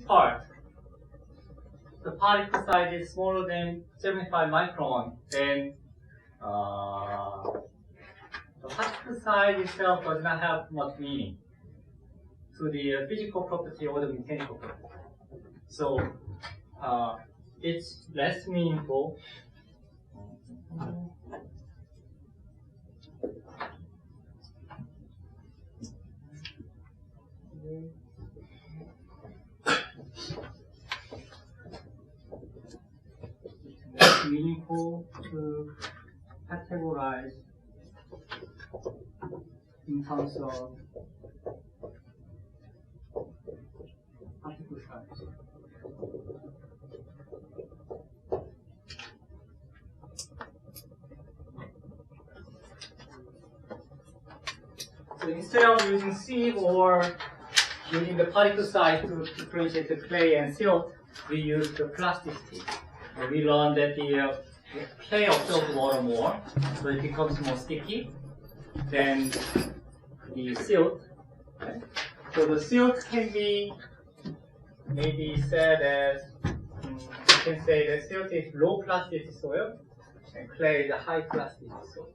part, the particle size is smaller than 75 micron, then the particle size itself does not have much meaning to the physical property or the mechanical property. So it's less meaningful. It's meaningful to categorize in terms of particle size. So instead of using sieve or using the particle size to differentiate the clay and silt, we use the plasticity. We learned that the clay absorbs water more, so it becomes more sticky than the silt. Okay? So the silt can be maybe said as, you can say that silt is low plasticity soil, and clay is a high plasticity soil.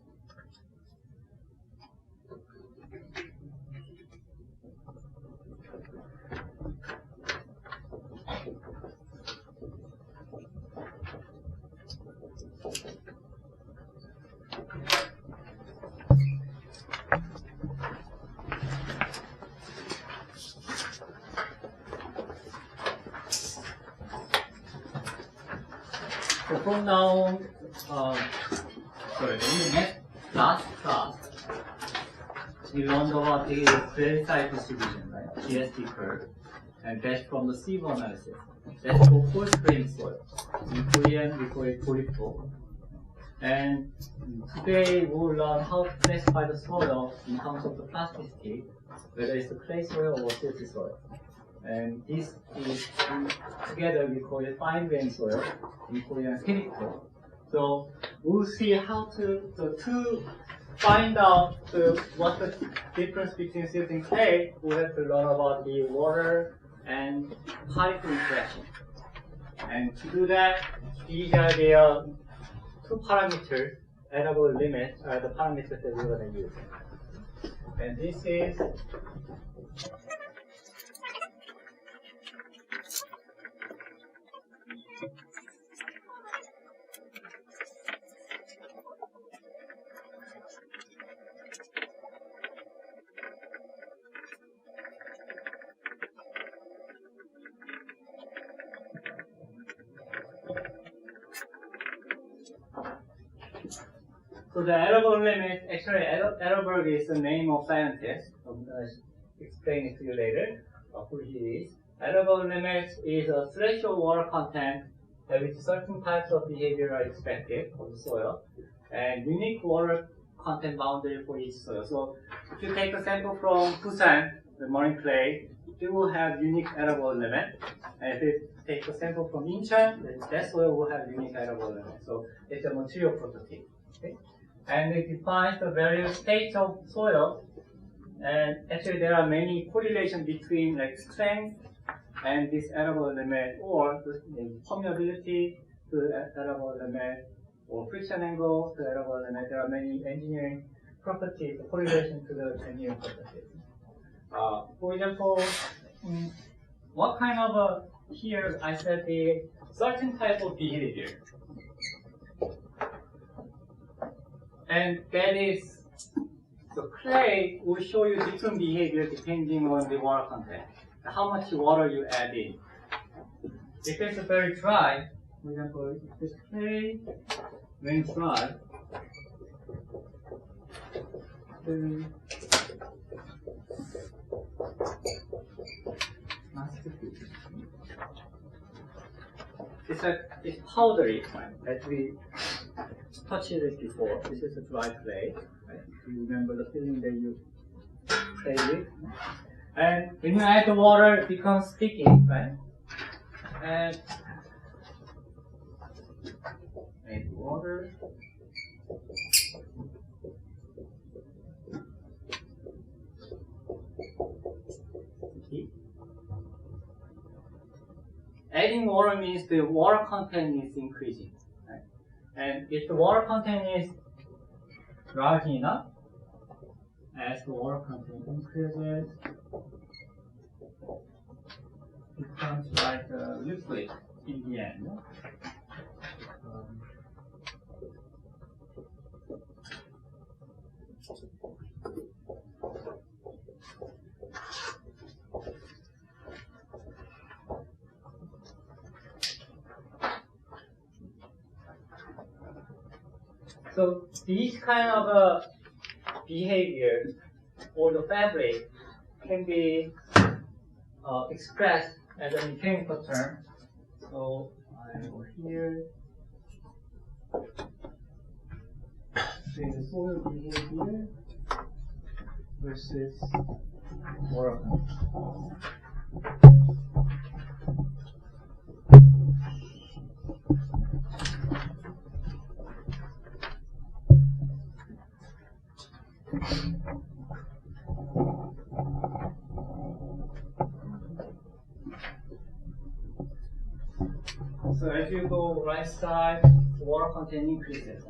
So from now on, in the next last class, we learned about the clay size distribution, right? GSD curve, and that's from the sieve analysis. That's for coarse grain soil. In Korean, we call it Brittle. And today we'll learn how to classify the soil in terms of the plasticity, whether it's the clay soil or silty soil. And this is together we call it fine grain soil, in Korean Brittle. So we'll see how to find out what the difference between silt and clay. We have to learn about the water and particle interaction. And to do that, these are the two parameters, Atterberg limit, are the parameters that we're going to use. And this is so the Atterberg limit, actually Atterberg is the name of scientist. I'm going to explain it to you later who he is. Atterberg limit is a threshold water content at which certain types of behavior are expected for the soil, and unique water content boundary for each soil. So if you take a sample from Busan, the marine clay, it will have unique Atterberg limit. And if you take a sample from Incheon, that soil will have unique Atterberg limit. So it's a material property. Okay? And it defines the various states of soil. And actually there are many correlations between like strength and this Atterberg limit, or the permeability to the Atterberg limit, or friction angle to the Atterberg limit. There are many engineering properties, correlation to the engineering properties. For example, what kind of here I said the certain type of behavior. And that is, the clay will show you different behavior depending on the water content, how much water you add in. If it's very dry, for example, if this clay, when dry, it's powdery, right? As we touched it before. This is a dry clay. Right? You remember the feeling that you play with. And when you add the water, it becomes sticky, right? And add water. Sticky. adding water means the water content is increasing. Right? And if the water content is large enough, as the water content increases, it becomes like a liquid in the end. So these kind of behavior or the fabric can be expressed as a mechanical term. So I go here. Say the soil behavior versus water content. So as you go right side, the water content increases.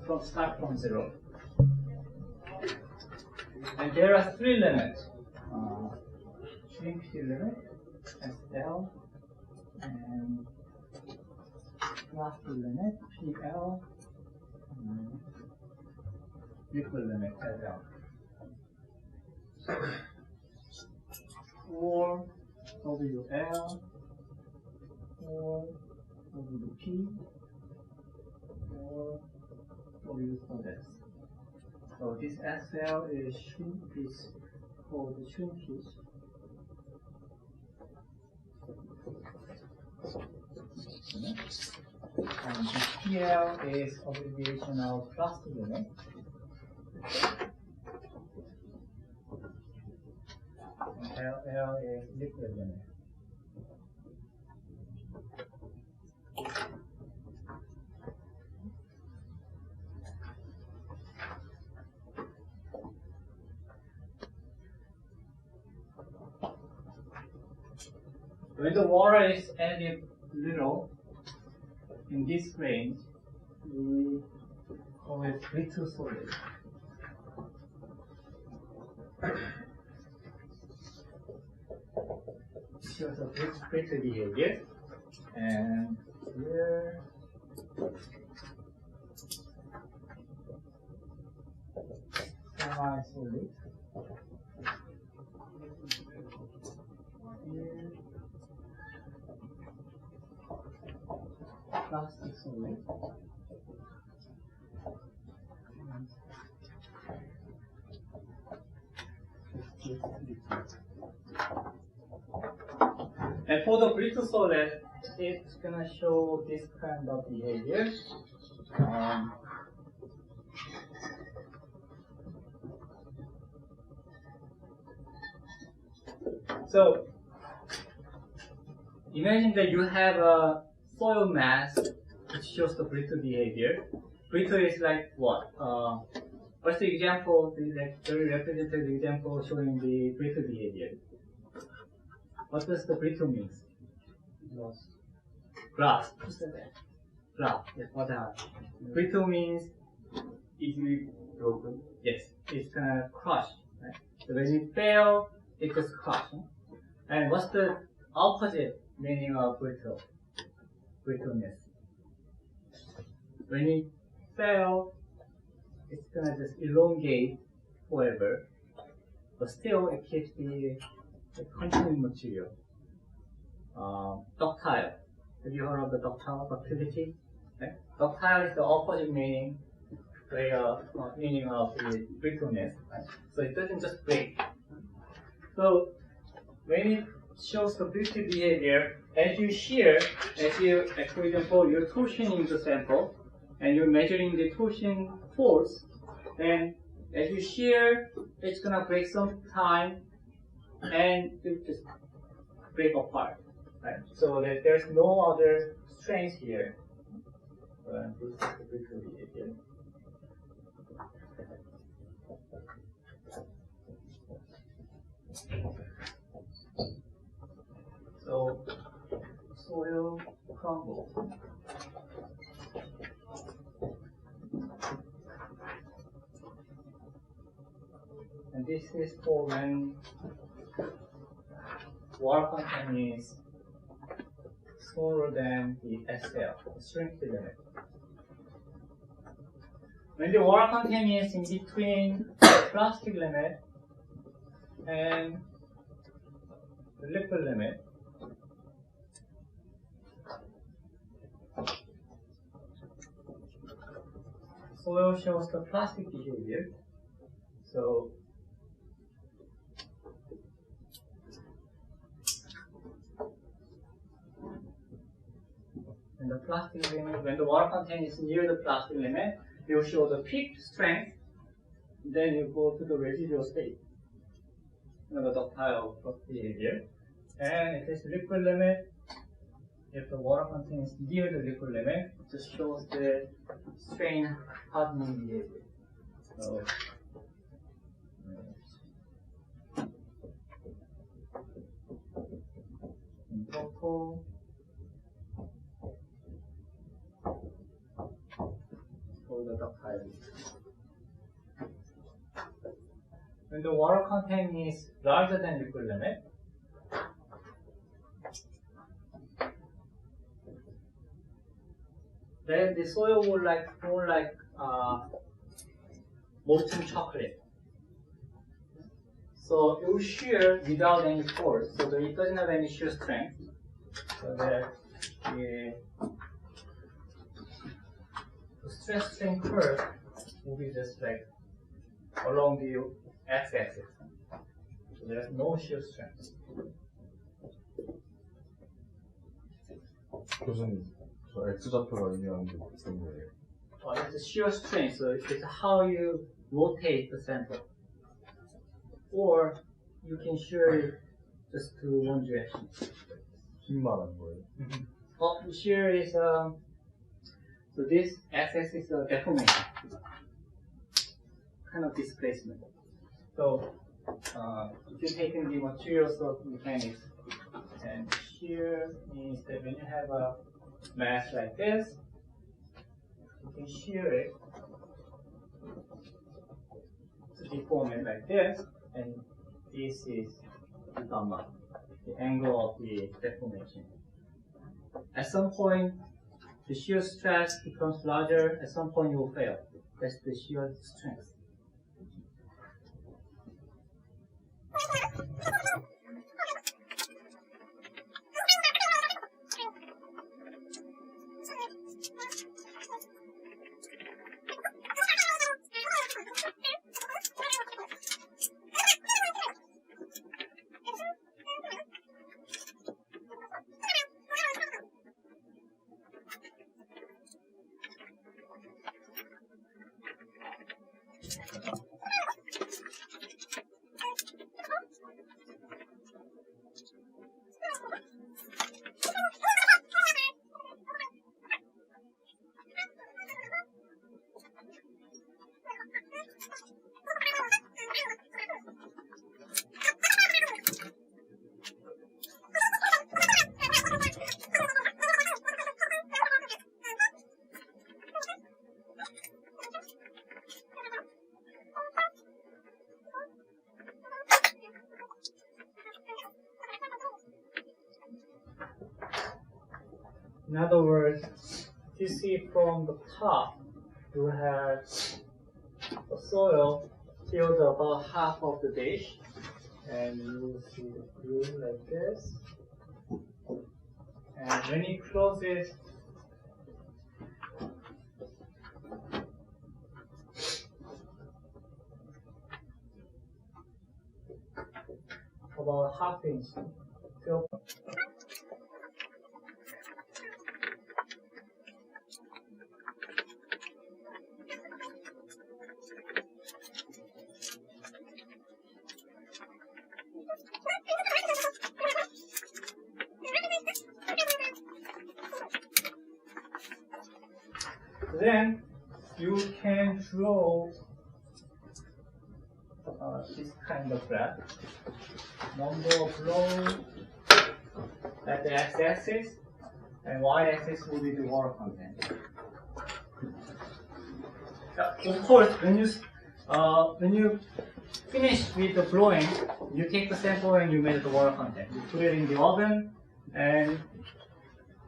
Let's start from 0. And there are 3 limits. Shrinkage limit, SL, and velocity limit, PL, and liquid limit, LL. 4 WL, 4 WP, 4 W for this. So this SL is called shrinkage. And the PL is abbreviation of plastic limit. And LL is liquid limit. When the water is added little in this range, we call it brittle solid. Shows a brittle behavior, and here semi-solid. Here plastic solid. And for the brittle solid, it's gonna show this kind of behavior. So imagine that you have a soil mass which shows the brittle behavior. Brittle is like what? What's the example, the very representative example showing the brittle behavior? What does the brittle mean? Glass. Who said that? Glass. Yes, what else? Brittle means easily broken. Yes, it's gonna crush. Right? So when it fails, it just crush. And what's the opposite meaning of brittle? Brittleness. When it fails, it's gonna just elongate forever, but still it keeps the continuing material. Ductile. Have you heard of the ductile ductility? Okay? Ductile is the opposite meaning of the brittleness. Right? So it doesn't just break. So when it shows the brittle behavior, as you shear, like for example, you're torsioning the sample and you're measuring the torsion force, then as you shear, it's gonna break some time and it just break apart. Right? So that there's no other strength here. This is the brittle behavior. So crumble. And this is for when water content is smaller than the SL, the shrink limit. When the water content is in between the plastic limit and the liquid limit, soil shows the plastic behavior. So when the plastic limit, when the water content is near the plastic limit, you show the peak strength, then you go to the residual state, the ductile behavior. And if it's liquid limit, if the water content is near the liquid limit, it just shows the strain hardening behavior. So, in total, for the ductile. When the water content is larger than liquid limit, then the soil will more like molten chocolate. So it will shear without any force, so that it doesn't have any shear strength. So that the stress strain curve will be just like along the x-axis. So there's no shear strength. 교수님, 저 X좌표가 의미하는 게 무슨 거예요? It's a shear strain, so it's how you rotate the center. Or you can shear it just to one direction. 힘 말하는 거예요? Shear is, so this x-axis is a deformation, kind of displacement. So if you're taking the materials of mechanics, and shear means that when you have a mass like this, you can shear it to deform it like this, and this is the gamma, the angle of the deformation. At some point, the shear stress becomes larger, at some point it will fail. That's the shear strength. In other words, you see from the top, you have the soil filled about half of the dish, and you will see the groove like this. And when you close it, about half inch fill. Then you can draw this kind of graph. Number of rows at the x-axis and y-axis will be the water content. Of course, when you finish with the blowing, you take the sample and you measure the water content. You put it in the oven, and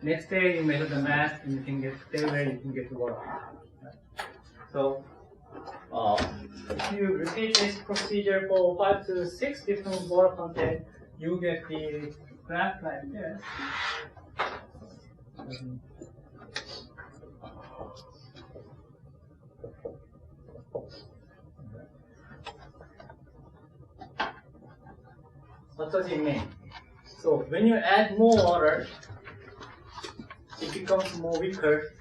next day you measure the mass, and you can get the water content. So, if you repeat this procedure for 5 to 6 different water content, you get the graph like this. What does it mean? So when you add more water, it becomes more weaker,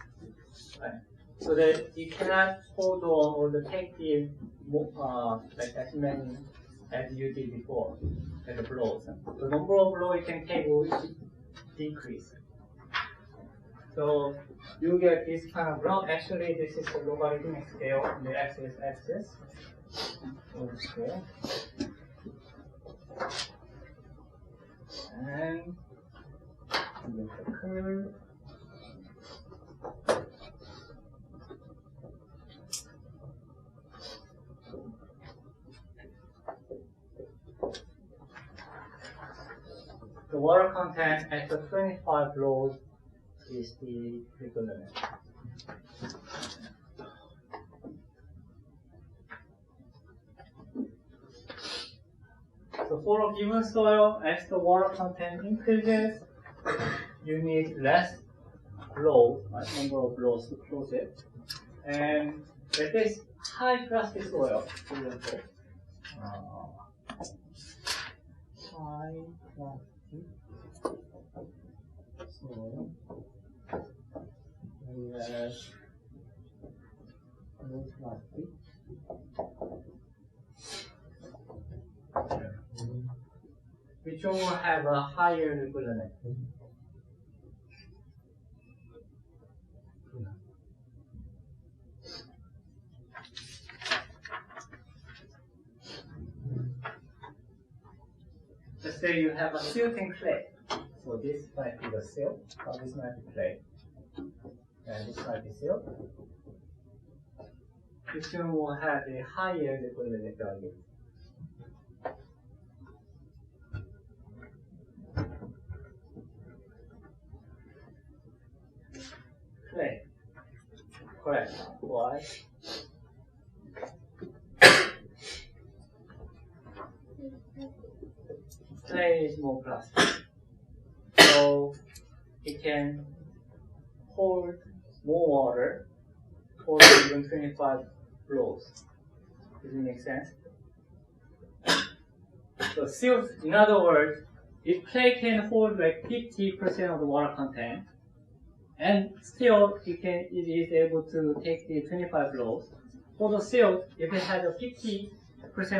right? So that you cannot hold on or take the like as many as you did before, like the blows. The number of blows you can take will decrease. So you get this kind of graph. Actually, this is the logarithmic scale on the x-axis. Okay. And get the curve. The water content at the 25 lows is the liquid limit. So for a given soil, as the water content increases, you need less blows, number of blows to close it. And with this high plastic soil, for example, high plastic soil, whereas low plastic, which one will have a higher liquid limit? Let's say you have a silting clay. So this might be the silt, or this might be clay. And this might be silt. Which one will have a higher liquid limit value? Clay. Correct. Why? Clay is more plastic, so it can hold more water for even 25 blows. Does it make sense? So silt, in other words, if clay can hold like 50% of the water content, and still it is able to take the 25 blows. For the silt, if it has a 50%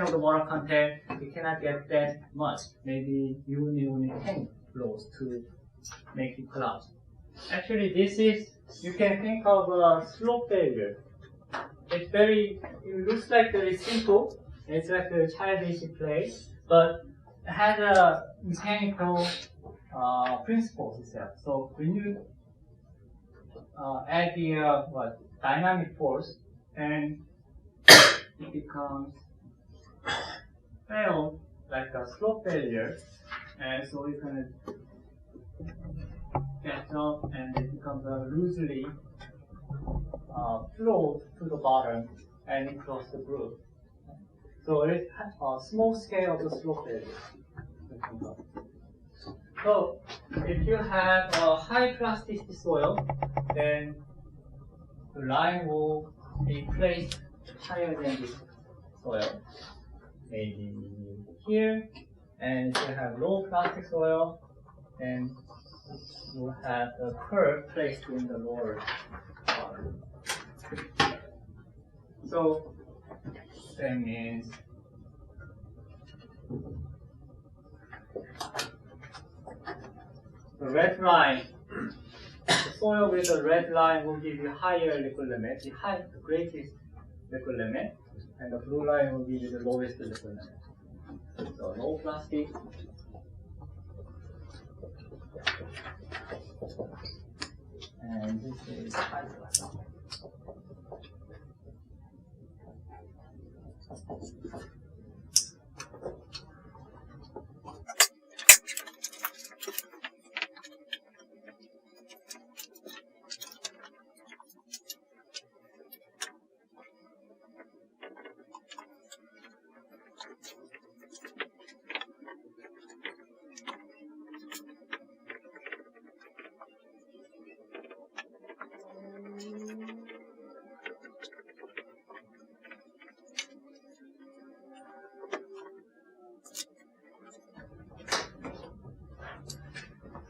of the water content, you cannot get that much. Maybe you need only 10 blows to make it collapse. Actually, this is, you can think of a slope failure. It looks like very simple. It's like a childish play, but it has a mechanical principles itself. So when you add the dynamic force, and it becomes failed like a slope failure, and so you can catch up, and it becomes loosely float to the bottom and it crosses the groove. So it's a small scale of the slope failure. So if you have a high plasticity soil, then the line will be placed higher than this soil, maybe here. And if you have low plastic soil, then you have a curve placed in the lower part. So that means the red line, the soil with the red line will give you higher liquid limit, the greatest liquid limit, and the blue line will give you the lowest liquid limit. So low plastic,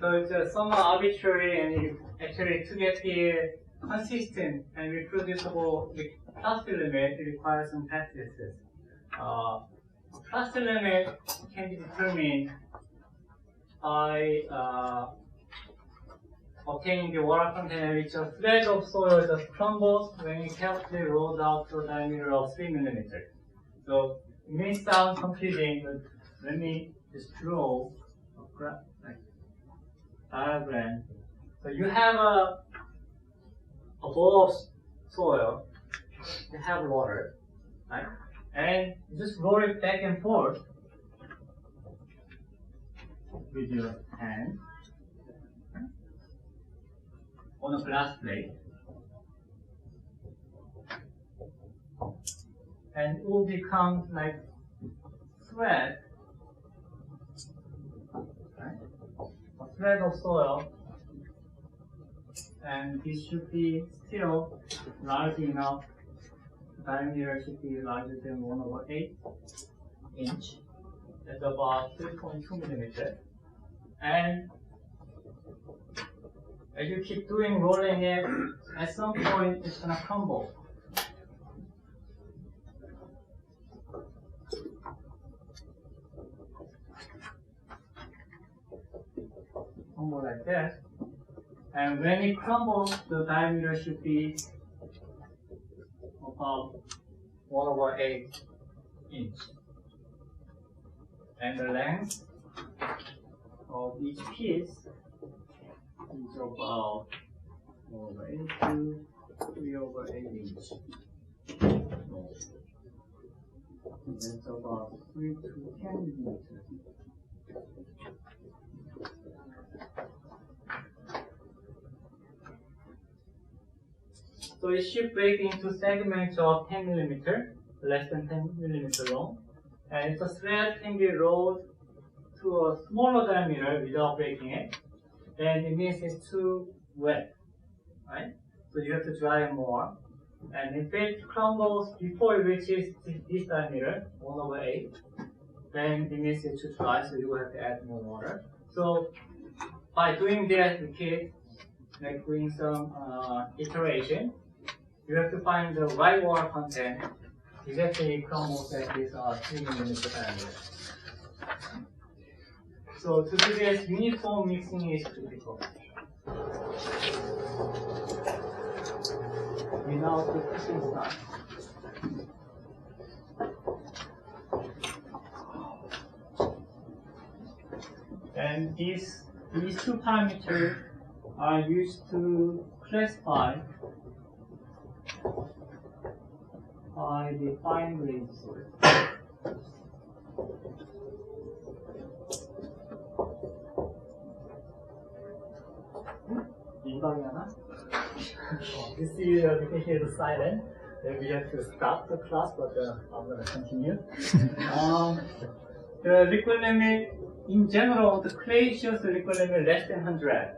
So it's somewhat arbitrary, and actually to get the consistent and reproducible plastic limit, it requires some practices. Plastic limit can be determined by obtaining the water content which a thread of soil just crumbles when it carefully rolls out to a diameter of 3 millimeters. So it may sound confusing, but let me just draw a diagram. So you have a bowl of soil, you have water, right? And you just roll it back and forth with your hand on a glass plate, and it will become like thread, right? A thread of soil, and this should be still large enough. The diameter should be larger than 1/8 inch. That's about 3.2 millimeters. And as you keep doing rolling it, at some point it's gonna crumble. Crumble like that. And when it crumbles, the diameter should be about 1/8 inch. And the length of each piece is about 1/8 to 3/8 inch. That's about 3 to 10 millimeters. So it should break into segments of 10 millimeter, less than 10 millimeter long. And if the thread can be rolled to a smaller diameter without breaking it, then it means it's too wet, right? So you have to dry it more. And if it crumbles before it reaches this diameter, 1/8, then it means it's too dry, so you will have to add more water. So by doing that, we keep like doing some iteration. You have to find the right water content exactly crumbles at this 3 millimeter diameter. So to do this, uniform mixing is critical. We now do cooking start. And these two parameters are used to classify by the fine grained soil. This is you can hear the siren. Then we have to stop the class, but I'm going to continue. The liquid limit, in general, the clay shows the liquid limit less than 100,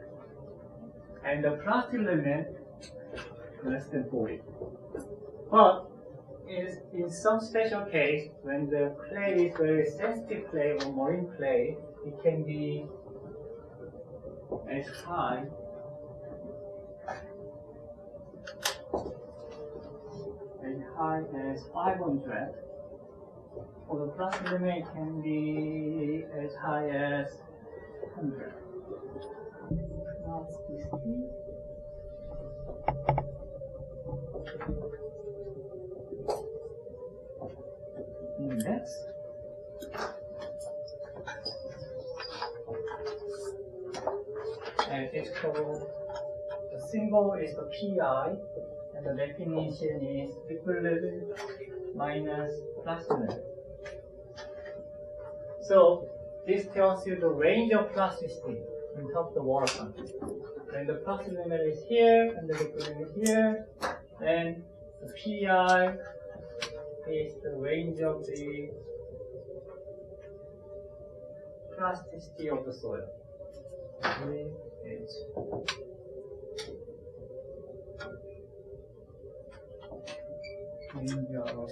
and the plastic limit less than 40. But in some special case, when the clay is very sensitive clay or marine clay, it can be as high as 500, or the plastic limit can be as high as 100. Plasticity. Index. And it's called the symbol is the PI, and the definition is liquid level minus plastic level. So this tells you the range of plasticity in terms of the water content. When the plastic limit is here and the liquid limit is here, then the PI is the range of the plasticity of the soil. Range of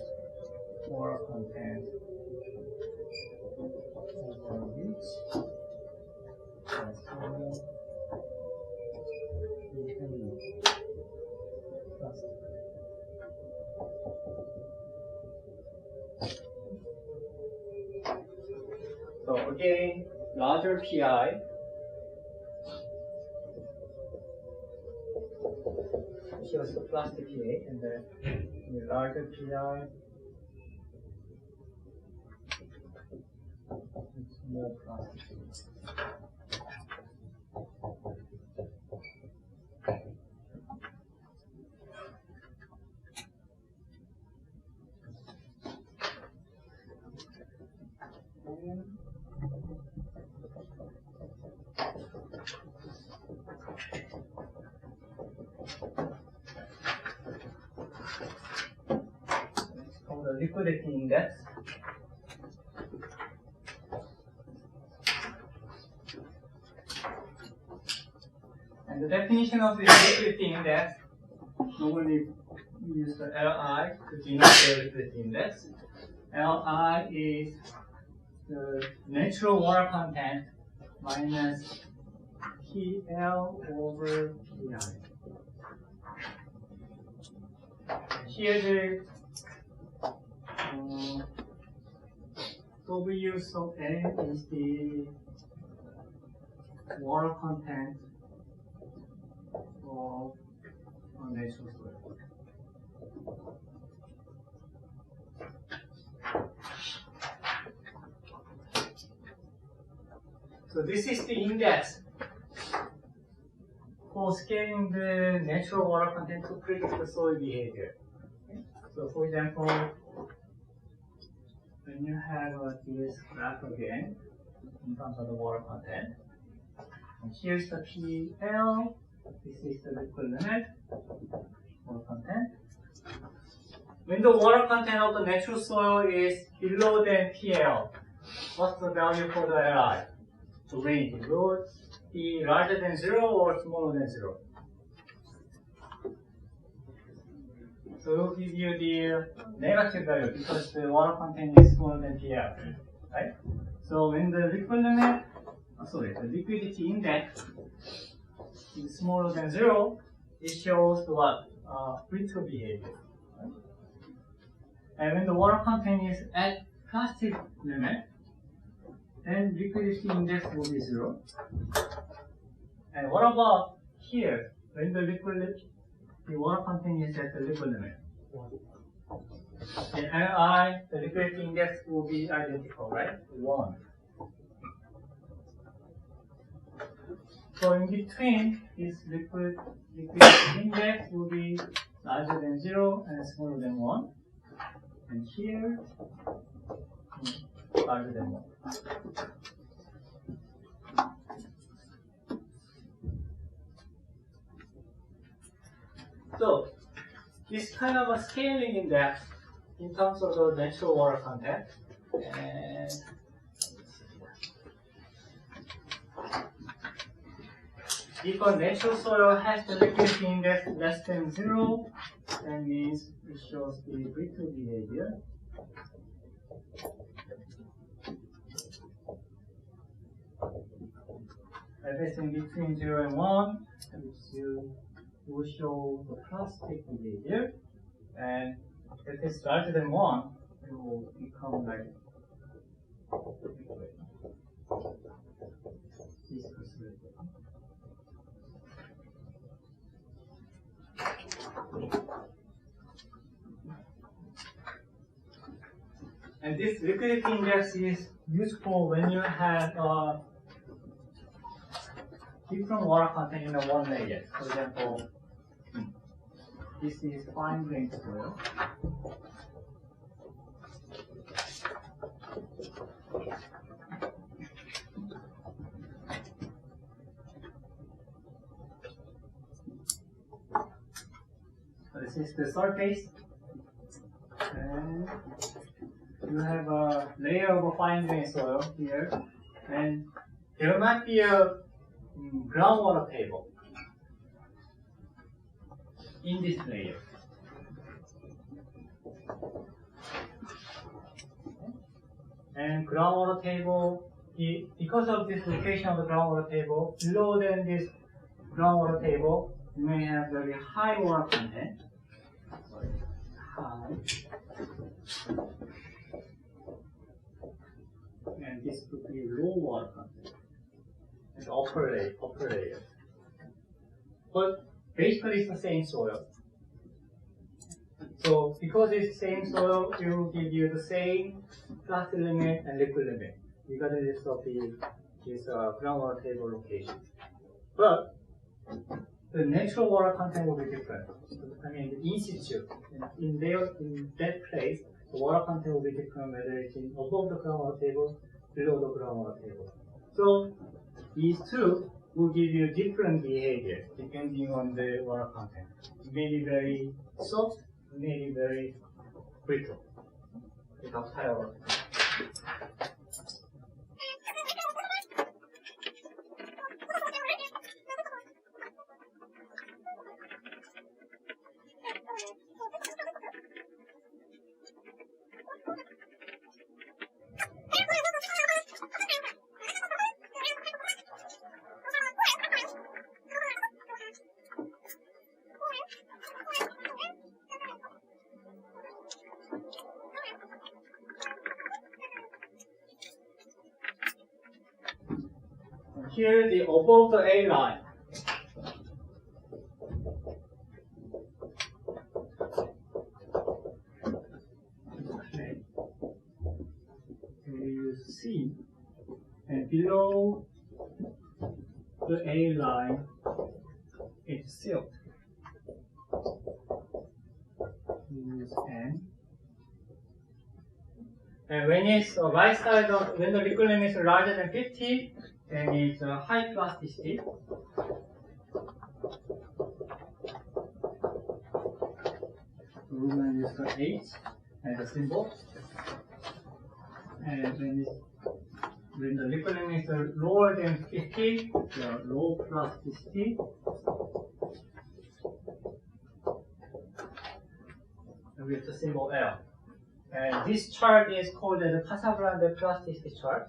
water content over which so again, larger PI shows the plastic pH, and the larger PI it's more plastic. It's called the liquidity index. And the definition of the liquidity index, normally we use the Li to denote the liquidity index. Li is the natural water content minus PL over PI. Here the W sub N is the water content of natural soil. So this is the index for scaling the natural water content to predict the soil behavior. Okay? So for example, when you have this graph again, in terms of the water content, and here's the PL, this is the liquid limit, water content. When the water content of the natural soil is below than PL, what's the value for the Li? The range, will it be larger than 0 or smaller than 0? So it will give you the negative value because the water content is smaller than PL, right? So when the liquid limit, the liquidity index is smaller than 0, it shows the what? Brittle behavior. Right? And when the water content is at plastic limit, then liquidity index will be 0. And what about here, when the water content is at the liquid limit? In Li, the liquidity index will be identical, right? 1. So in between, this liquidity index will be larger than 0 and smaller than 1. And here, larger than 1. So, this kind of a scaling index in terms of the natural water content. And if a natural soil has the liquidity index less than 0, that means it shows the brittle behavior. Everything between 0 and 1, will show the plastic behavior, and if it's larger than 1, it will become like liquid. And this liquidity index is useful when you have different water content in one layer. For example, this is fine grained soil. This is the surface, and you have a layer of fine grained soil here, and there might be a groundwater table in this layer. And groundwater table, because of this location of the groundwater table, below than this groundwater table, you may have very high water content. High. And this would be low water content. It's upper layer. But basically it's the same soil. So because it's the same soil, it will give you the same plastic limit and liquid limit, regardless of this groundwater table location. But the natural water content will be different. I mean, the in situ, in that place, the water content will be different whether it's above the groundwater table, below the groundwater table. So these two will give you different behavior depending on the water content. It may be very soft, it may be very brittle. The ductile. Here, the above the A line. Okay. You see, and below the A line, it's silt. Use N. And when it's right side of, when the liquid limit is larger than 50, then it's high plasticity. We're going to use the H as a symbol. And when the liquid limit is lower than 50, the low plasticity. And with the symbol L. And this chart is called the Casagrande plasticity chart.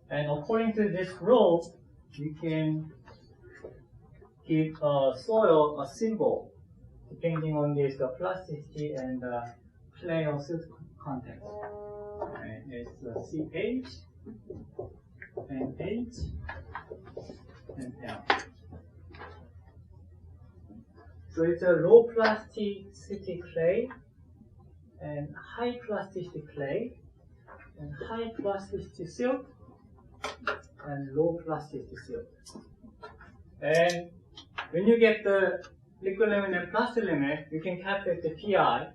And according to this rule, you can give a soil a symbol depending on this plasticity and clay or silt content. And it's CH and H and L. So it's a low plasticity clay and high plasticity clay and high plasticity silt and low plasticity silt. And when you get the liquid limit and plastic limit, you can calculate the PI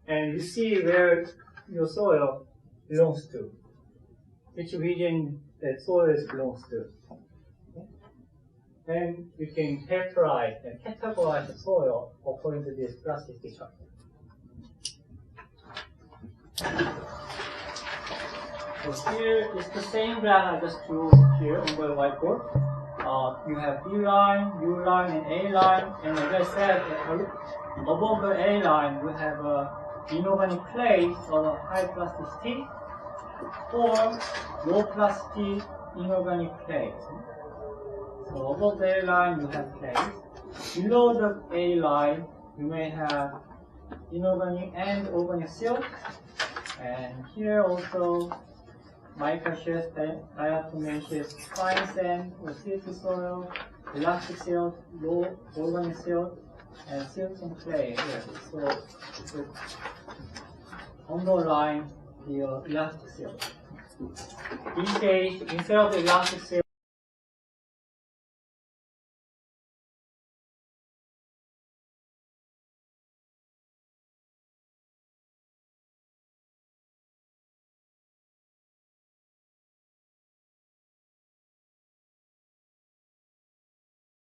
and you see where your soil belongs to, which region that soil belongs to. Okay? And you can characterize and categorize the soil according to this plasticity chart. So here is the same graph I just drew here on the whiteboard. You have B line, U line, and A line. And as I said, above the A line, we have inorganic clays of high plasticity or low plasticity inorganic clays. So above the A line, you have clays. Below the A line, you may have inorganic and organic silt. And here also, microshell, diatomaceous, fine sand, or silty soil, elastic silt, low organic silt, and silt and clay here. So underline the elastic silt. These days, instead of the elastic silt,